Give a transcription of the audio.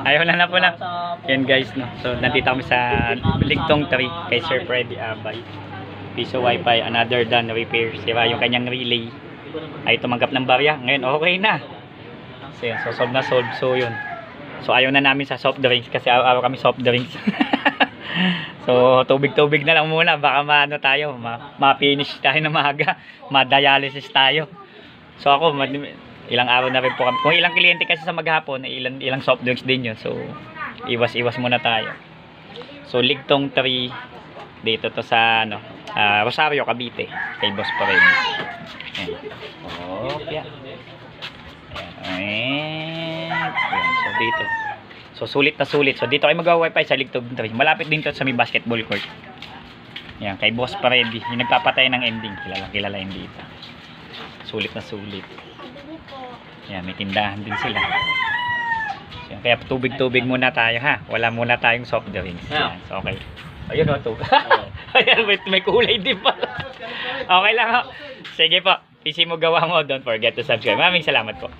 Ayaw na po na. Yan guys, no. So, nandito kami sa Ligtong 3 kay Sir Freddy Abay. Piso Wi-Fi, another done repair. Sira yung kanyang relay. Ay tumanggap ng barya. Ngayon, okay na. So, yun. So, solve na solve. So, yun. So, ayaw na namin sa soft drinks kasi araw-araw kami soft drinks. So, tubig-tubig na lang muna. Baka maano tayo. Ma-finish tayo na maaga. Ma-dialysis tayo. So, ako, ilang araw na rin po kami. Kung ilang kliyente kasi sa maghapon, ilang soft drinks din yun. So, iwas-iwas muna tayo. So, Ligtong 3. Dito to sa, ano, Rosario, Cavite. Kay Boss Pared. Ayan. Okay. Ayan. So, dito. So, sulit na sulit. So, dito kayo mag-wifi sa Ligtong 3. Malapit din to sa may basketball court. Ayan, kay Boss Pared. Yung nagpapatay ng ending. Kilala yun dito. Sulit na sulit. Ayan, may tindahan din sila. So, kaya tubig-tubig muna tayo ha. Wala muna tayong soft drinks. Ayan, so, okay. Ayun o, tubig. Ayan, may kulay din pa. Okay lang ho. Sige po. PC mo gawa mo. Don't forget to subscribe. Maraming salamat po.